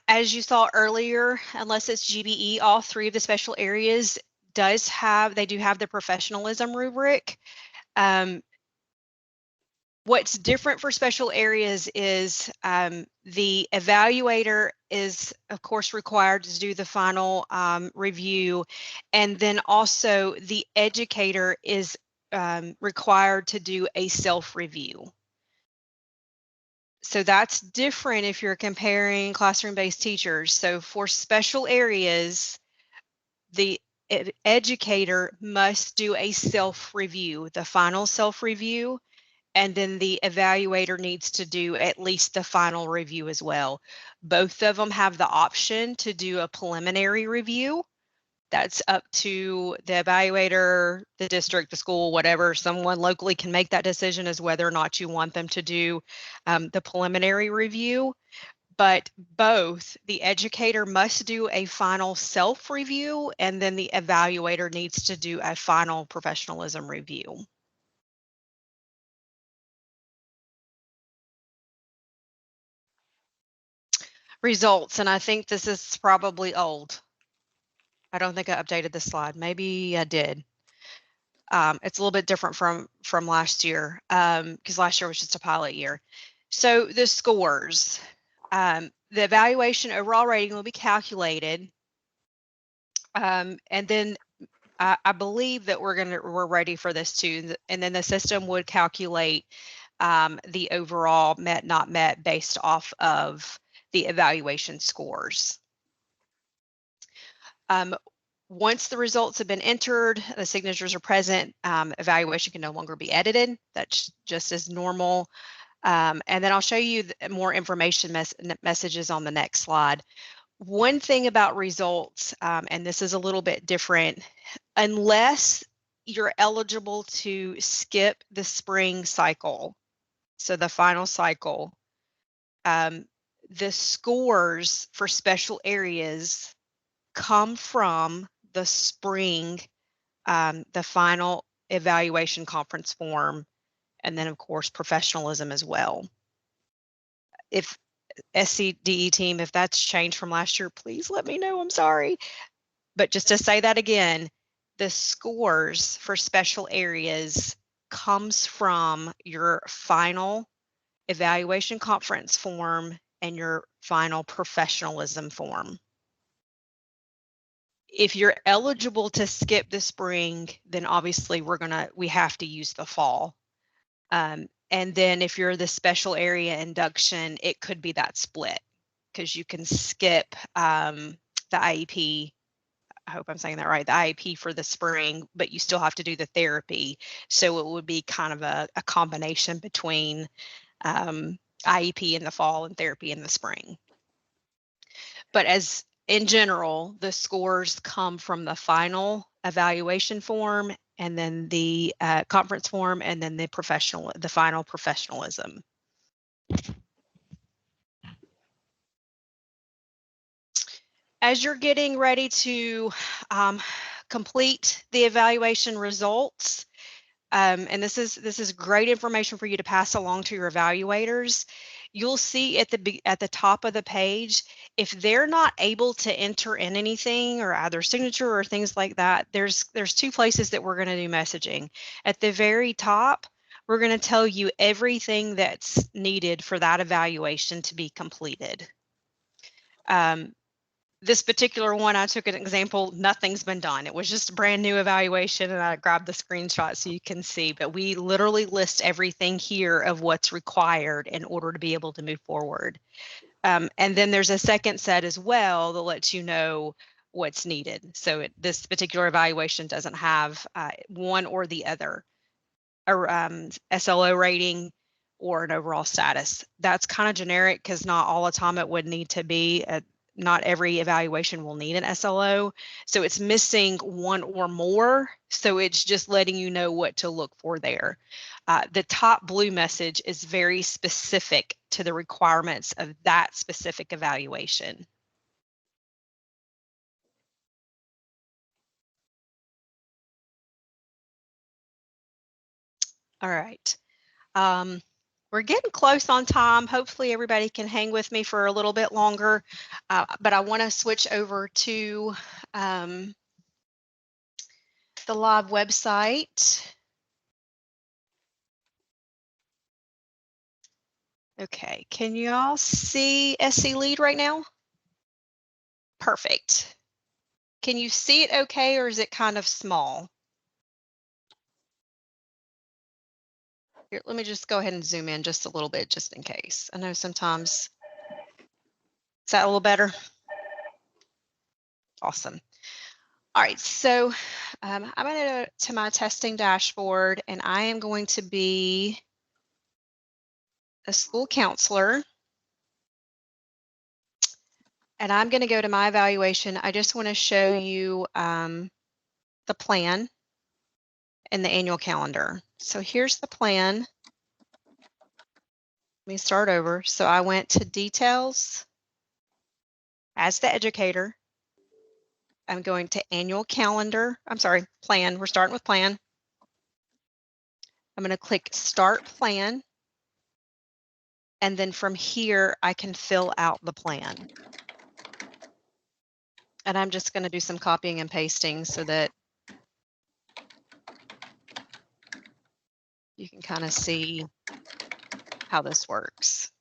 As you saw earlier, unless it's GBE, all three of the special areas do have the professionalism rubric. What's different for special areas is the evaluator is, of course, required to do the final review, and then also the educator is required to do a self-review. So that's different if you're comparing classroom-based teachers. So for special areas, the educator must do a self-review, the final self-review, and then the evaluator needs to do at least the final review as well. Both of them have the option to do a preliminary review. That's up to the evaluator, the district, the school, whatever. Someone locally can make that decision as whether or not you want them to do the preliminary review. But both, the educator must do a final self-review, and then the evaluator needs to do a final professionalism review. Results, and I think this is probably old. I don't think I updated this slide. Maybe I did. It's a little bit different from last year because last year was just a pilot year. So the scores, the evaluation overall rating will be calculated, and then I believe that we're ready for this too. And then the system would calculate the overall met, not met based off of the evaluation scores. Once the results have been entered, the signatures are present, evaluation can no longer be edited. That's just as normal. And then I'll show you more information messages on the next slide. One thing about results, and this is a little bit different, unless you're eligible to skip the spring cycle, so the final cycle, the scores for special areas come from the spring, the final evaluation conference form, and then of course professionalism as well. If SCDE team, if that's changed from last year, please let me know, I'm sorry. But just to say that again, the scores for special areas comes from your final evaluation conference form and your final professionalism form. If you're eligible to skip the spring, then obviously we have to use the fall. And then if you're the special area induction, it could be that split because you can skip the IEP. I hope I'm saying that right, the IEP for the spring, but you still have to do the therapy. So it would be kind of a combination between IEP in the fall and therapy in the spring. But as in general, the scores come from the final evaluation form and then the conference form and then the final professionalism. As you're getting ready to complete the evaluation results, and this is great information for you to pass along to your evaluators. You'll see at the top of the page, if they're not able to enter in anything or either signature or things like that, there's two places that we're going to do messaging. At the very top, we're going to tell you everything that's needed for that evaluation to be completed. This particular one, I took an example, nothing's been done. It was just a brand new evaluation and I grabbed the screenshot so you can see, but we literally list everything here of what's required in order to be able to move forward. And then there's a second set as well that lets you know what's needed. So this particular evaluation doesn't have one or the other, or SLO rating or an overall status. That's kind of generic because not all the time it would need to be not every evaluation will need an SLO. So it's missing one or more. So it's just letting you know what to look for there. The top blue message is very specific to the requirements of that specific evaluation. All right. We're getting close on time. Hopefully everybody can hang with me for a little bit longer, but I want to switch over to the live website. Okay, can you all see SC Lead right now? Perfect. Can you see it okay, or is it kind of small? Here, let me just go ahead and zoom in just a little bit, just in case. I know sometimes. Is that a little better? Awesome. All right, so I'm going to go to my testing dashboard, and I am going to be a school counselor. And I'm going to go to my evaluation. I just want to show you the plan and the annual calendar. So here's the plan. Let me start over. So I went to details as the educator. I'm going to annual calendar. I'm sorry, plan. We're starting with plan. I'm going to click start plan. And then from here, I can fill out the plan. And I'm just going to do some copying and pasting so that you can kind of see how this works.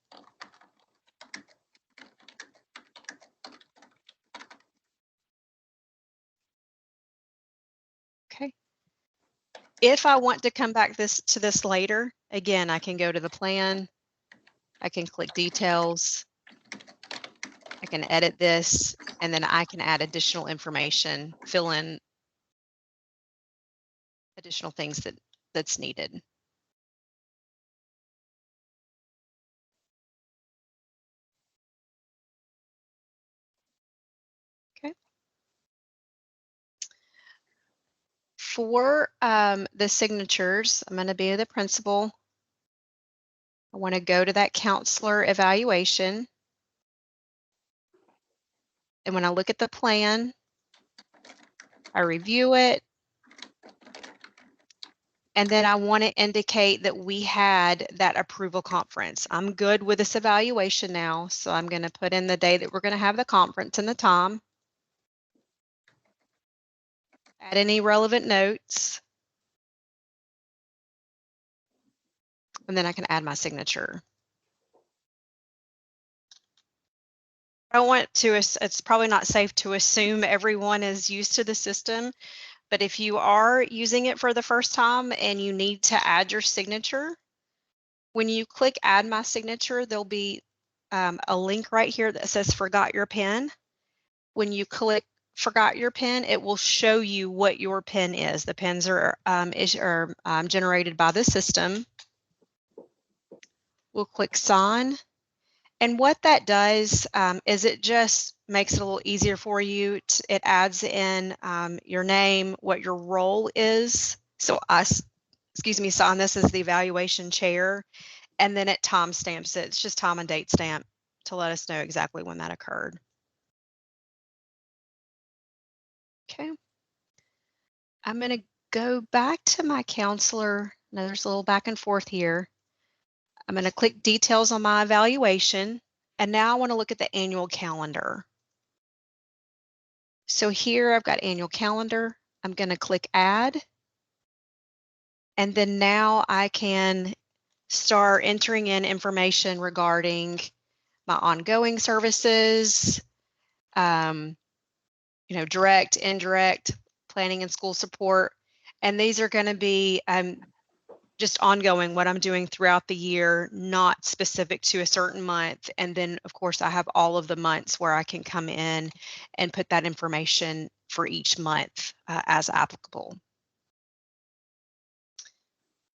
Okay. If I want to come back to this later, again, I can go to the plan. I can click details. I can edit this, and then I can add additional information, fill in additional things that's needed. Okay. For the signatures, I'm going to be the principal. I want to go to that counselor evaluation. And when I look at the plan, I review it. And then I want to indicate that we had that approval conference. I'm good with this evaluation now, so I'm going to put in the day that we're going to have the conference and the time. Add any relevant notes. And then I can add my signature. I don't want to, it's probably not safe to assume everyone is used to the system, but if you are using it for the first time and you need to add your signature, when you click add my signature, there'll be a link right here that says forgot your pen. When you click forgot your pen, it will show you what your pen is. The pens are generated by the system. We'll click sign. And what that does is it just makes it a little easier for you. It adds in your name, what your role is. So sign this as the evaluation chair, and then it timestamps it. It's just time and date stamp to let us know exactly when that occurred. Okay. I'm going to go back to my counselor. Now there's a little back and forth here. I'm going to click details on my evaluation. And now I want to look at the annual calendar. So here I've got annual calendar. I'm going to click add. And then now I can start entering in information regarding my ongoing services, direct, indirect, planning and school support. And these are going to be just ongoing, what I'm doing throughout the year, not specific to a certain month. And then, of course, I have all of the months where I can come in and put that information for each month as applicable.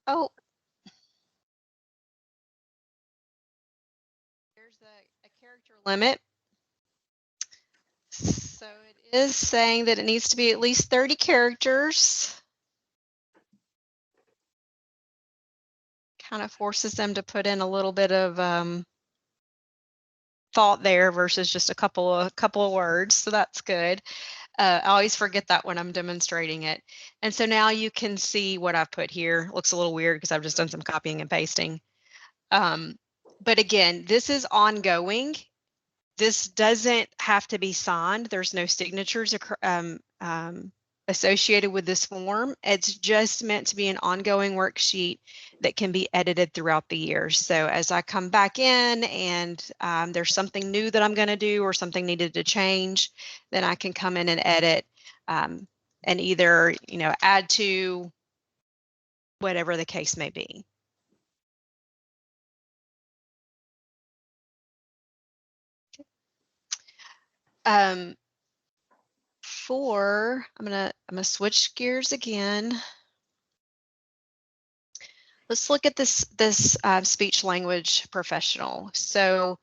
Oh, there's a character limit. So it is saying that it needs to be at least 30 characters. Kind of forces them to put in a little bit of thought there versus just a couple of words. So that's good. I always forget that when I'm demonstrating it. And so now you can see what I've put here. Looks a little weird because I've just done some copying and pasting. But again, this is ongoing. This doesn't have to be signed. There's no signatures associated with this form. It's just meant to be an ongoing worksheet that can be edited throughout the year. So as I come back in and there's something new that I'm going to do or something needed to change, then I can come in and edit and either, add to whatever the case may be. I'm gonna switch gears again. Let's look at this speech language professional. So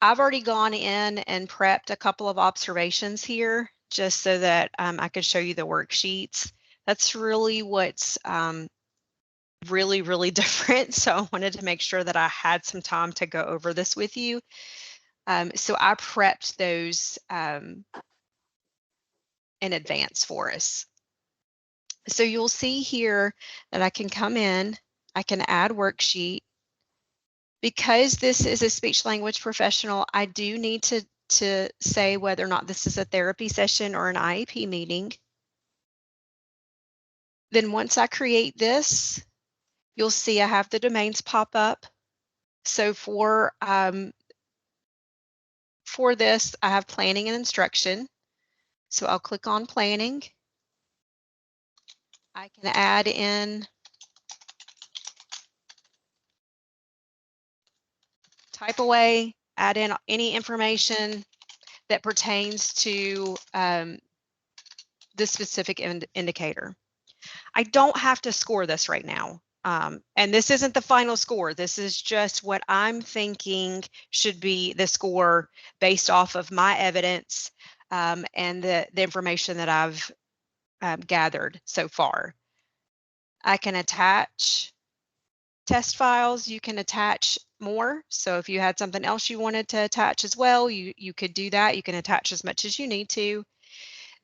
I've already gone in and prepped a couple of observations here just so that I could show you the worksheets. That's really what's really, really different. So I wanted to make sure that I had some time to go over this with you. So I prepped those in advance for us. So you'll see here that I can come in, I can add worksheet. Because this is a speech language professional, I do need to say whether or not this is a therapy session or an IEP meeting. Then once I create this, you'll see I have the domains pop up. So for this, I have planning and instruction. So I'll click on planning. I can add in, type away, add in any information that pertains to this specific indicator. I don't have to score this right now. And this isn't the final score. This is just what I'm thinking should be the score based off of my evidence and the information that I've gathered so far. I can attach test files. You can attach more. So if you had something else you wanted to attach as well, you could do that. You can attach as much as you need to.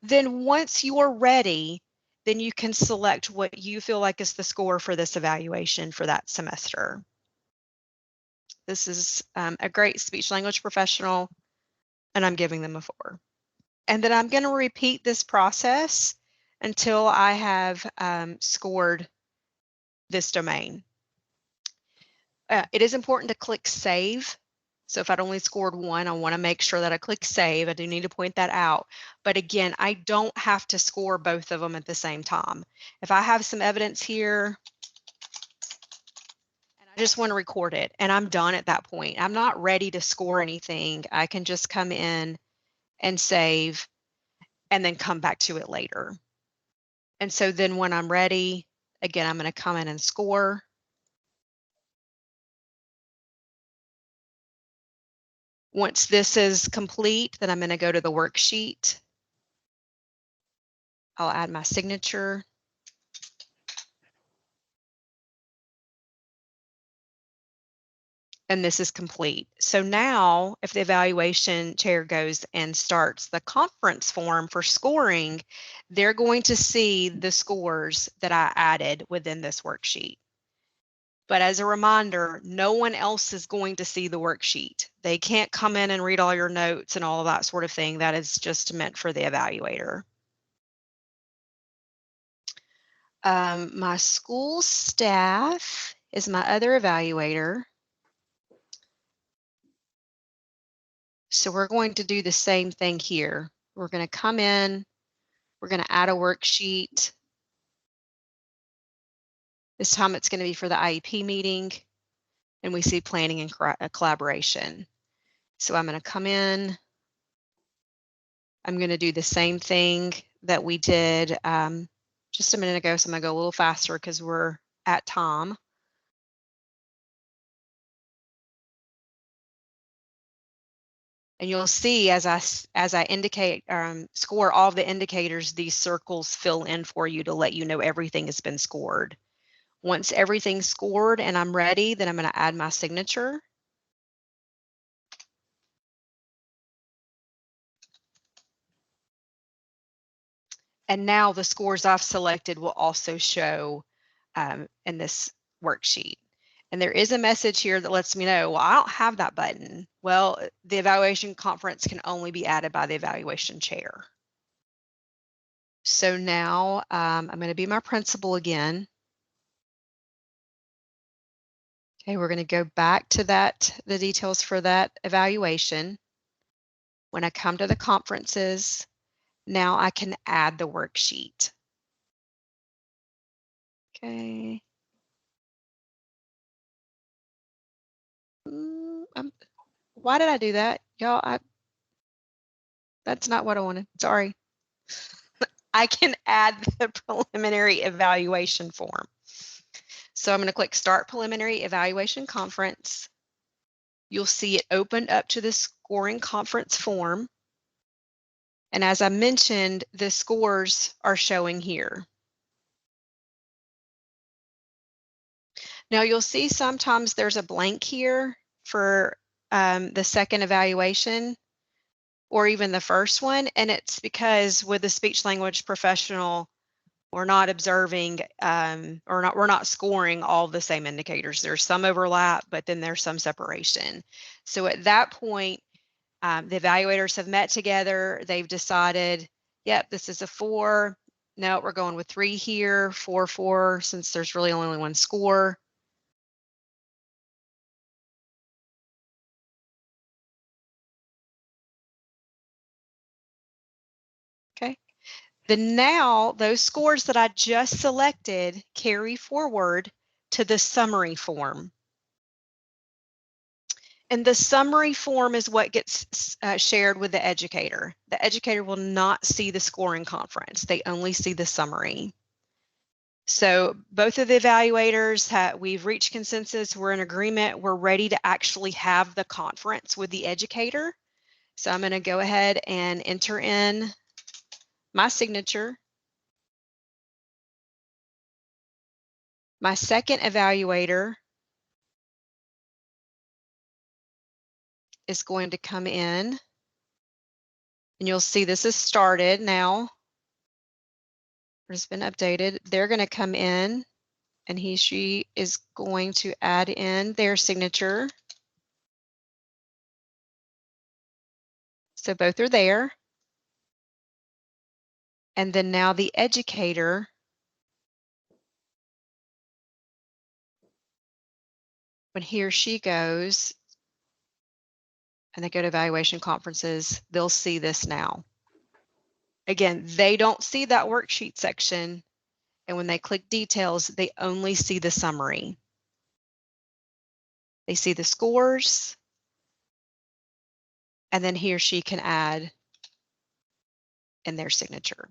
Then once you're ready, then you can select what you feel like is the score for this evaluation for that semester. This is a great speech language professional, and I'm giving them a 4. And then I'm going to repeat this process until I have scored this domain. It is important to click save. So if I'd only scored 1, I want to make sure that I click save. I do need to point that out. But again, I don't have to score both of them at the same time. If I have some evidence here and I just want to record it and I'm done at that point, I'm not ready to score anything. I can just come in and save and then come back to it later. And so then when I'm ready, again, I'm going to come in and score. Once this is complete, then I'm going to go to the worksheet. I'll add my signature. And this is complete. So now if the evaluation chair goes and starts the conference form for scoring, they're going to see the scores that I added within this worksheet. But as a reminder, no one else is going to see the worksheet. They can't come in and read all your notes and all of that sort of thing. That is just meant for the evaluator. My school staff is my other evaluator. So we're going to do the same thing here. We're going to come in, we're going to add a worksheet. This time it's going to be for the IEP meeting, and we see planning and collaboration. So I'm going to come in. I'm going to do the same thing that we did just a minute ago. So I'm going to go a little faster because we're at time. And you'll see as I indicate, score all of the indicators, these circles fill in for you to let you know everything has been scored. Once everything's scored and I'm ready, then I'm going to add my signature. And now the scores I've selected will also show in this worksheet. And there is a message here that lets me know, well, I don't have that button. Well, the evaluation conference can only be added by the evaluation chair. So now I'm going to be my principal again. Okay, we're going to go back to the details for that evaluation. When I come to the conferences, now I can add the worksheet. Okay. Why did I do that? Y'all, that's not what I wanted. Sorry. I can add the preliminary evaluation form. So I'm going to click Start Preliminary Evaluation Conference. You'll see it opened up to the scoring conference form. And as I mentioned, the scores are showing here. Now you'll see sometimes there's a blank here for the second evaluation or even the first one. And it's because with the speech language professional, we're not observing we're not scoring all the same indicators. There's some overlap, but then there's some separation. So at that point, the evaluators have met together. They've decided, yep, this is a 4. No, we're going with 3 here, 4, 4, since there's really only one score. Okay. Then now those scores that I just selected carry forward to the summary form. And the summary form is what gets shared with the educator. The educator will not see the scoring conference. They only see the summary. So both of the evaluators, we've reached consensus. We're in agreement. We're ready to actually have the conference with the educator. So I'm going to go ahead and enter in my signature. My second evaluator is going to come in, and you'll see this is started now. It's been updated. They're going to come in, and she is going to add in their signature. So both are there. And then now the educator when he or she goes and they go to evaluation conferences, they'll see this now. Again, they don't see that worksheet section. And when they click details, they only see the summary. They see the scores. And then he or she can add in their signature.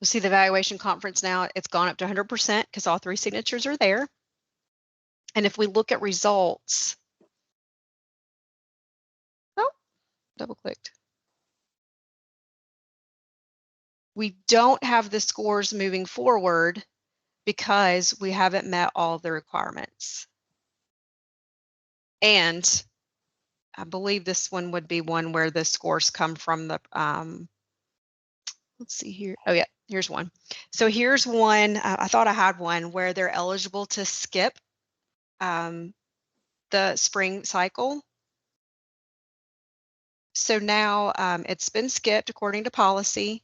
You'll see the evaluation conference now, it's gone up to 100% because all 3 signatures are there. And if we look at results, oh, double clicked. We don't have the scores moving forward because we haven't met all the requirements. And I believe this one would be one where the scores come from the, let's see here. Oh yeah, here's one. So here's one, I thought I had one where they're eligible to skip the spring cycle. So now it's been skipped according to policy.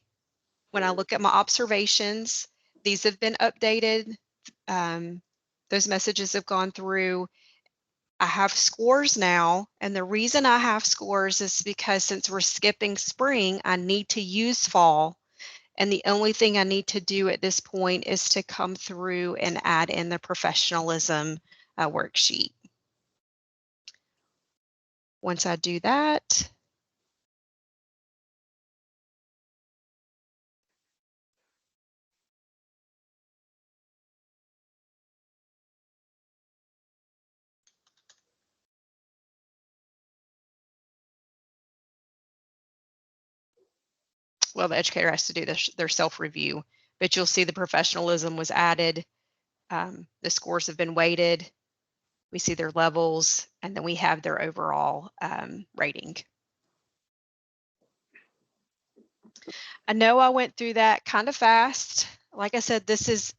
When I look at my observations, these have been updated. Those messages have gone through. I have scores now, and the reason I have scores is because since we're skipping spring, I need to use fall. And the only thing I need to do at this point is to come through and add in the professionalism worksheet. Once I do that, well, the educator has to do their self-review but you'll see the professionalism was added. The scores have been weighted. We see their levels, and then we have their overall rating. I know I went through that kind of fast. Like I said, this is